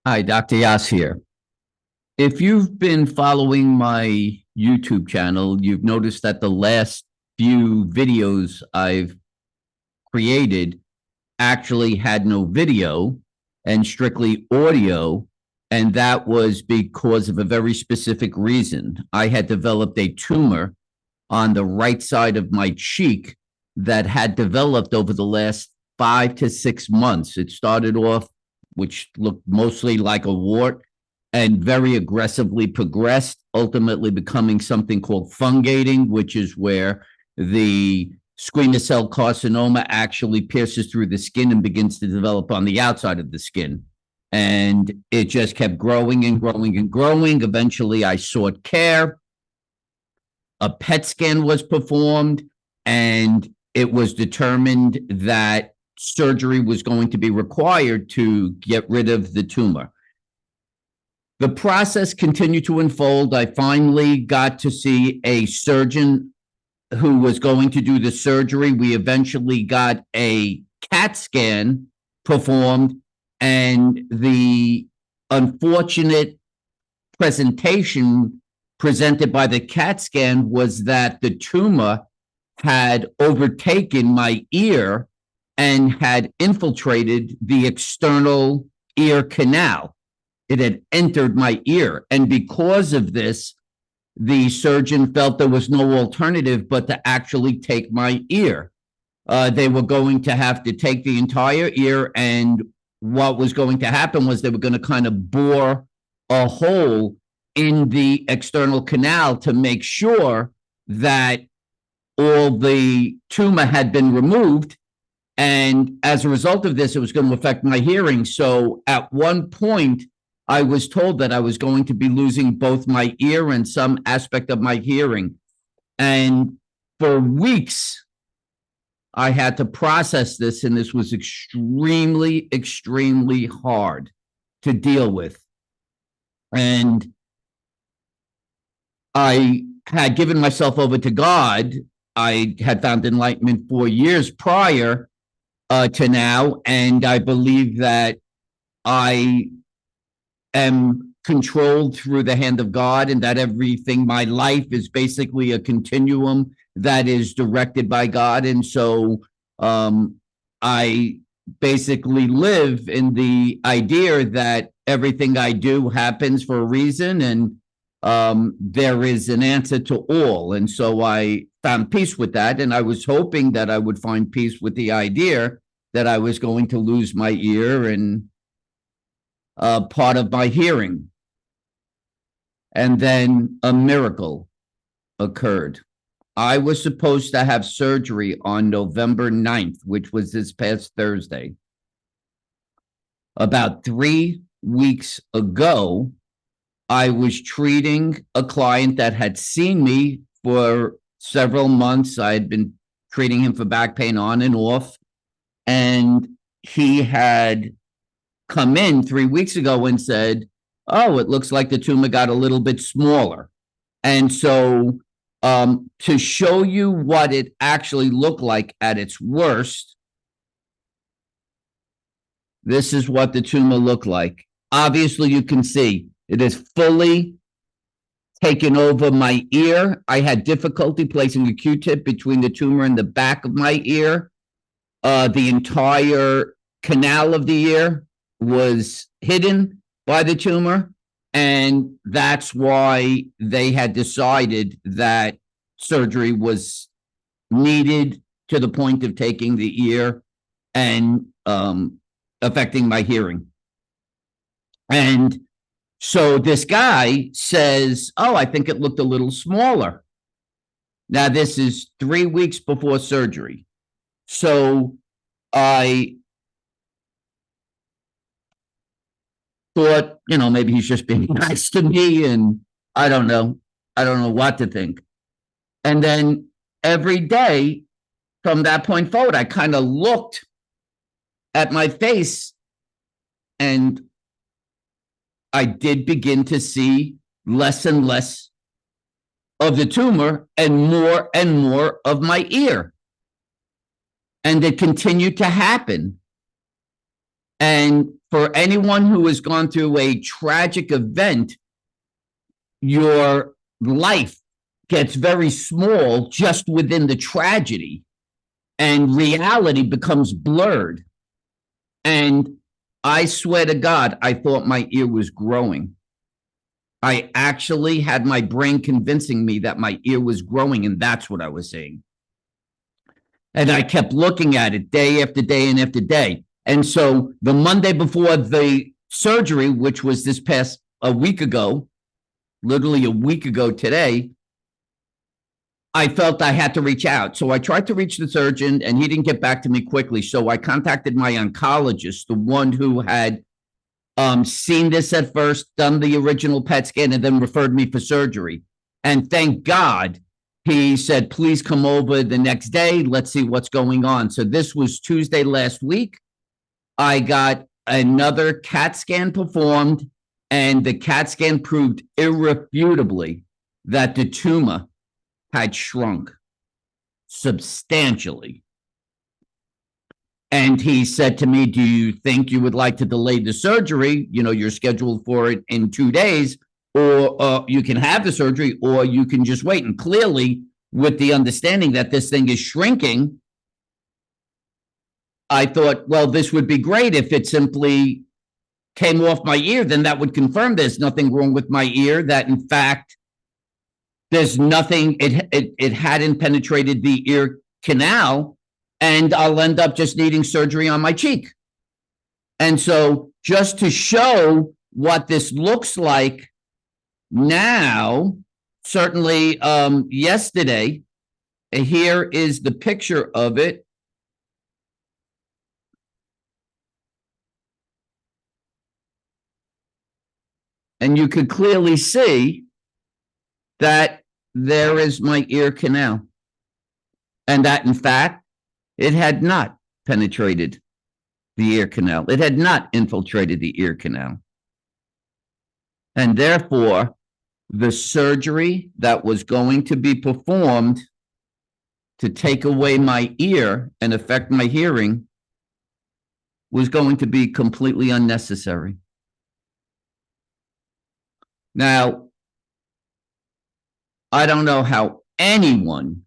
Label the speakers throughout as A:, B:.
A: Hi, Dr. Yass here. If you've been following my YouTube channel, you've noticed that the last few videos I've created actually had no video and strictly audio. And that was because of a very specific reason. I had developed a tumor on the right side of my cheek that had developed over the last 5 to 6 months. It started off, which looked mostly like a wart, and very aggressively progressed, ultimately becoming something called fungating, which is where the squamous cell carcinoma actually pierces through the skin and begins to develop on the outside of the skin. And it just kept growing and growing and growing. Eventually, I sought care. A PET scan was performed, and it was determined that surgery was going to be required to get rid of the tumor. The process continued to unfold. I finally got to see a surgeon who was going to do the surgery. We eventually got a CAT scan performed, and the unfortunate presentation presented by the CAT scan was that the tumor had overtaken my ear and had infiltrated the external ear canal. It had entered my ear. And because of this, the surgeon felt there was no alternative but to actually take my ear. They were going to have to take the entire ear, and what was going to happen was they were going to kind of bore a hole in the external canal to make sure that all the tumor had been removed. And as a result of this, it was going to affect my hearing. So at one point, I was told that I was going to be losing both my ear and some aspect of my hearing. And for weeks, I had to process this, and this was extremely, extremely hard to deal with. And I had given myself over to God. I had found enlightenment 4 years prior to now, and I believe that I am controlled through the hand of God, and that everything, my life is basically a continuum that is directed by God. And so I basically live in the idea that everything I do happens for a reason, and there is an answer to all. And so I found peace with that. And I was hoping that I would find peace with the idea that I was going to lose my ear and part of my hearing. And then a miracle occurred. I was supposed to have surgery on November 9th, which was this past Thursday. About 3 weeks ago, I was treating a client that had seen me for several months. I had been treating him for back pain on and off. And he had come in 3 weeks ago and said, "Oh, it looks like the tumor got a little bit smaller." And so to show you what it actually looked like at its worst, this is what the tumor looked like. Obviously, you can see it is fully taken over my ear. I had difficulty placing a Q-tip between the tumor and the back of my ear. The entire canal of the ear was hidden by the tumor, and that's why they had decided that surgery was needed to the point of taking the ear and affecting my hearing. And so this guy says, "Oh, I think it looked a little smaller." Now, this is 3 weeks before surgery. So I thought, maybe he's just being nice to me, and I don't know. I don't know what to think. And then every day from that point forward, I kind of looked at my face, and I did begin to see less and less of the tumor and more of my ear. And it continued to happen. And for anyone who has gone through a tragic event, your life gets very small just within the tragedy, and reality becomes blurred. And I swear to God, I thought my ear was growing. I actually had my brain convincing me that my ear was growing, and that's what I was seeing. And I kept looking at it day after day and after day. And so the Monday before the surgery, which was this past a week ago, literally a week ago today, I felt I had to reach out. So I tried to reach the surgeon, and he didn't get back to me quickly. So I contacted my oncologist, the one who had seen this at first, done the original PET scan, and then referred me for surgery. And thank God, he said, please come over the next day. Let's see what's going on. So this was Tuesday last week. I got another CAT scan performed, and the CAT scan proved irrefutably that the tumor had shrunk substantially. And he said to me, do you think you would like to delay the surgery? You know, you're scheduled for it in 2 days, or you can have the surgery, or you can just wait. And clearly, with the understanding that this thing is shrinking, I thought, well, this would be great if it simply came off my ear. Then that would confirm there's nothing wrong with my ear, that in fact, there's nothing, it hadn't penetrated the ear canal, and I'll end up just needing surgery on my cheek. And so just to show what this looks like now, certainly yesterday, here is the picture of it. And you could clearly see that there is my ear canal, and that in fact, it had not penetrated the ear canal. It had not infiltrated the ear canal. And therefore, the surgery that was going to be performed to take away my ear and affect my hearing was going to be completely unnecessary. Now, I don't know how anyone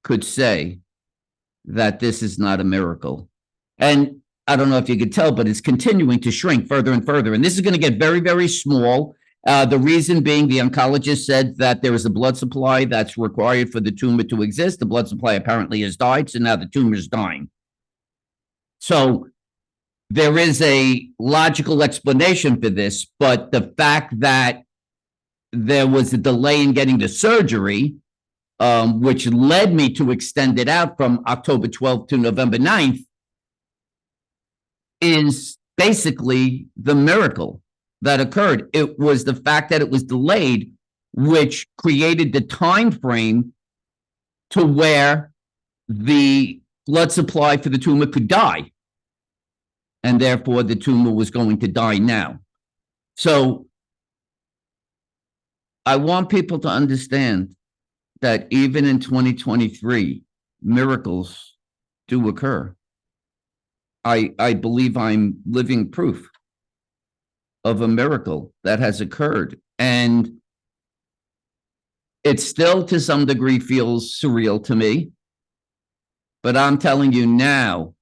A: could say that this is not a miracle. And I don't know if you could tell, but it's continuing to shrink further and further. And this is going to get very, very small. The reason being, the oncologist said that there is a blood supply that's required for the tumor to exist. The blood supply apparently has died, so now the tumor is dying. So there is a logical explanation for this, but the fact that there was a delay in getting the surgery, which led me to extend it out from October 12th to November 9th, is basically the miracle that occurred. It was the fact that it was delayed, which created the time frame to where the blood supply for the tumor could die. And therefore, the tumor was going to die now. So I want people to understand that even in 2023, miracles do occur. I believe I'm living proof of a miracle that has occurred. And it still, to some degree, feels surreal to me. But I'm telling you now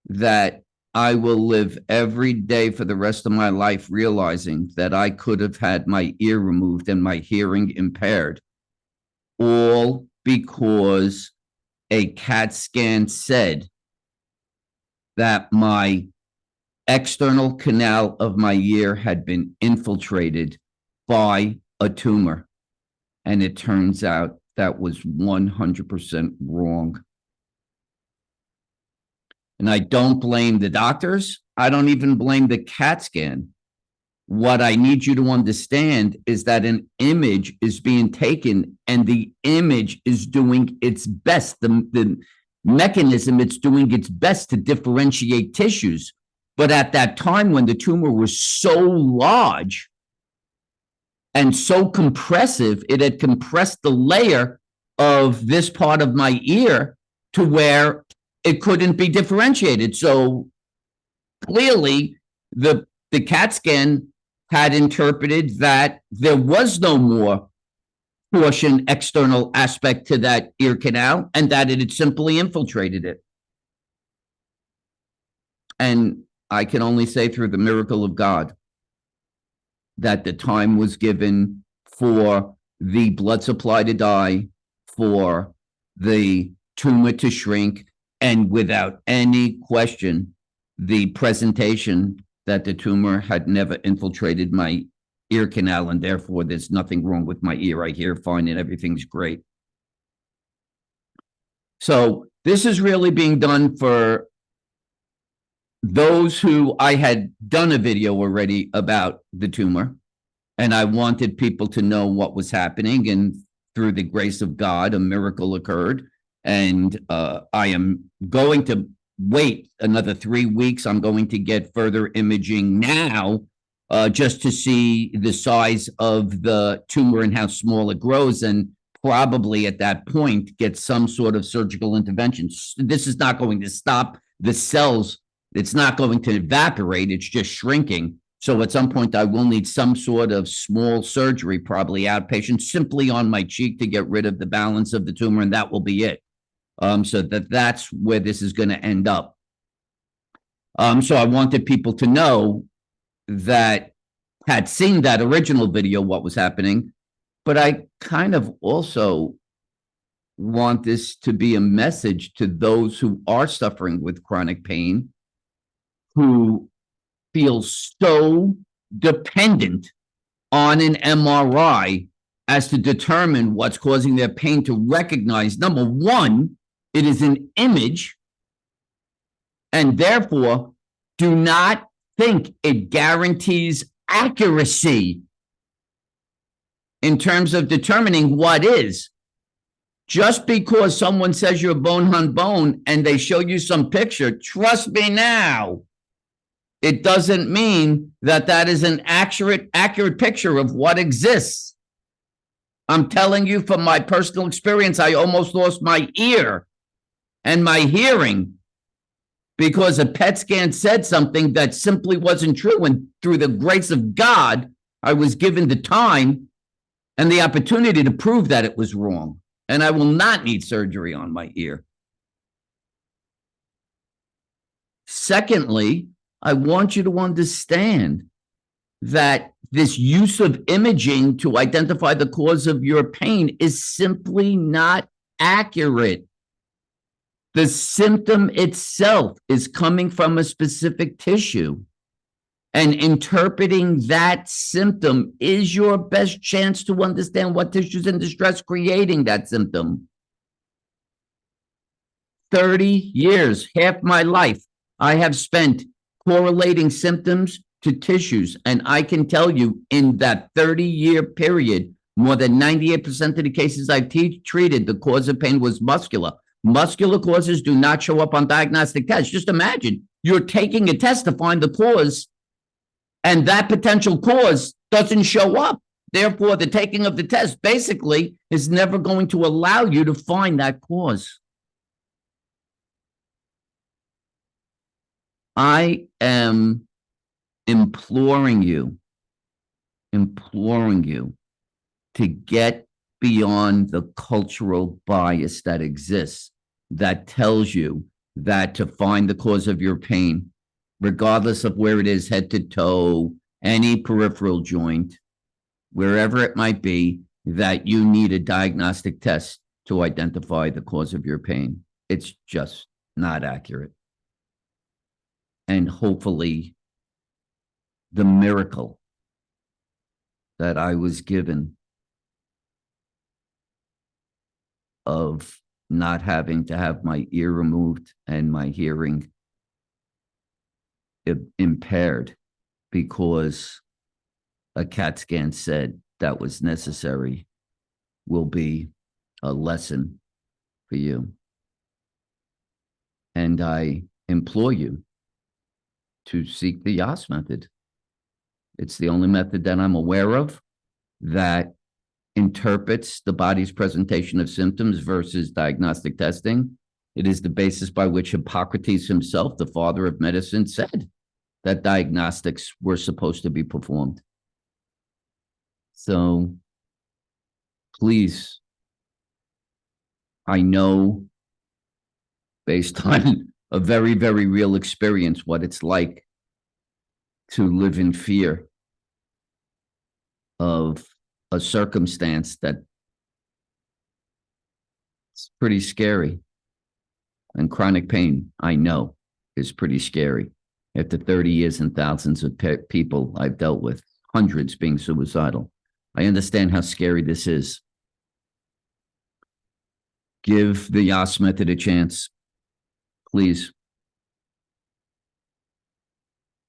A: that I will live every day for the rest of my life realizing that I could have had my ear removed and my hearing impaired, all because a CAT scan said that my external canal of my ear had been infiltrated by a tumor. And it turns out that was 100% wrong. And I don't blame the doctors. I don't even blame the CAT scan. What I need you to understand is that an image is being taken, and the image is doing its best. The mechanism, it's doing its best to differentiate tissues. But at that time, when the tumor was so large and so compressive, it had compressed the layer of this part of my ear to where it couldn't be differentiated. So clearly, the The CAT scan had interpreted that there was no more portion external aspect to that ear canal and that it had simply infiltrated it. And I can only say through the miracle of God that the time was given for the blood supply to die, for the tumor to shrink, and without any question, the presentation that the tumor had never infiltrated my ear canal, and therefore there's nothing wrong with my ear. I hear fine and everything's great. So this is really being done for those who I had done a video already about the tumor, and I wanted people to know what was happening, and through the grace of God, a miracle occurred. And I am going to wait another 3 weeks. I'm going to get further imaging now just to see the size of the tumor and how small it grows, and probably at that point get some sort of surgical intervention. This is not going to stop the cells. It's not going to evaporate. It's just shrinking. So at some point, I will need some sort of small surgery, probably outpatient, simply on my cheek to get rid of the balance of the tumor, and that will be it. So that's where this is going to end up. So I wanted people to know that had seen that original video, what was happening, but I kind of also want this to be a message to those who are suffering with chronic pain, who feel so dependent on an MRI as to determine what's causing their pain, to recognize, number one, it is an image, and therefore do not think it guarantees accuracy in terms of determining what is. Just because someone says you're bone on bone and they show you some picture, trust me now, it doesn't mean that that is an accurate picture of what exists. I'm telling you from my personal experience, I almost lost my ear and my hearing because a PET scan said something that simply wasn't true. And through the grace of God, I was given the time and the opportunity to prove that it was wrong. And I will not need surgery on my ear. Secondly, I want you to understand that this use of imaging to identify the cause of your pain is simply not accurate. The symptom itself is coming from a specific tissue, and interpreting that symptom is your best chance to understand what tissues in distress creating that symptom. 30 years, half my life, I have spent correlating symptoms to tissues. And I can tell you in that 30-year period, more than 98% of the cases I've treated, the cause of pain was muscular. Muscular causes do not show up on diagnostic tests. Just imagine you're taking a test to find the cause, and that potential cause doesn't show up. Therefore, the taking of the test basically is never going to allow you to find that cause. I am imploring you to get beyond the cultural bias that exists, that tells you that to find the cause of your pain, regardless of where it is, head to toe, any peripheral joint, wherever it might be, that you need a diagnostic test to identify the cause of your pain. It's just not accurate. And hopefully the miracle that I was given of not having to have my ear removed and my hearing impaired because a CAT scan said that was necessary will be a lesson for you. And I implore you to seek the Yass method. It's the only method that I'm aware of that interprets the body's presentation of symptoms versus diagnostic testing. It is the basis by which Hippocrates himself, the father of medicine, said that diagnostics were supposed to be performed. So please, I know based on a very, very real experience what it's like to live in fear of a circumstance that's pretty scary. And chronic pain, I know, is pretty scary. After 30 years and thousands of people I've dealt with, hundreds being suicidal, I understand how scary this is. Give the Yass method a chance, please.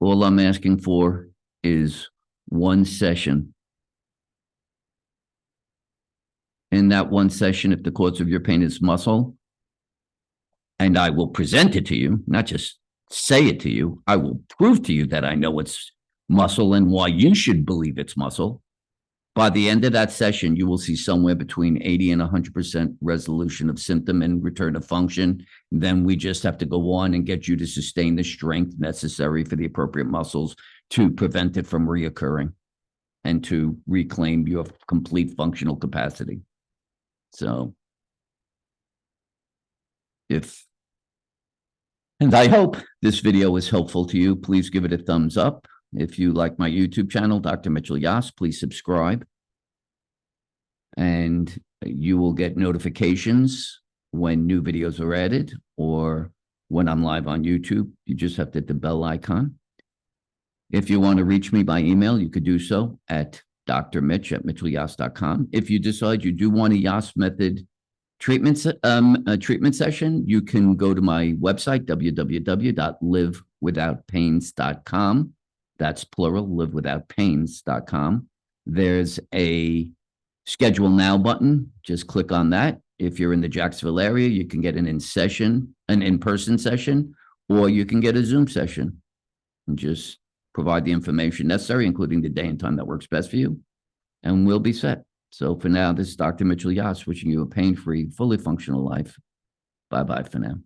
A: All I'm asking for is one session. In that one session, if the cause of your pain is muscle, and I will present it to you, not just say it to you, I will prove to you that I know it's muscle and why you should believe it's muscle. By the end of that session, you will see somewhere between 80 and 100% resolution of symptom and return of function. Then we just have to go on and get you to sustain the strength necessary for the appropriate muscles to prevent it from reoccurring and to reclaim your complete functional capacity. So and I hope this video is helpful to you. Please give it a thumbs up. If you like my YouTube channel, Dr. Mitchell Yass, please subscribe. And you will get notifications when new videos are added or when I'm live on YouTube. You just have to hit the bell icon. If you want to reach me by email, you could do so at drmitch@mitchellyass.com. If you decide you do want a Yass method treatment session, you can go to my website, www.livewithoutpains.com. That's plural, livewithoutpains.com. There's a schedule now button. Just click on that. If you're in the Jacksonville area, you can get an in-person session, or you can get a Zoom session and just provide the information necessary, including the day and time that works best for you, and we'll be set. So for now, this is Dr. Mitchell Yass wishing you a pain-free, fully functional life. Bye-bye for now.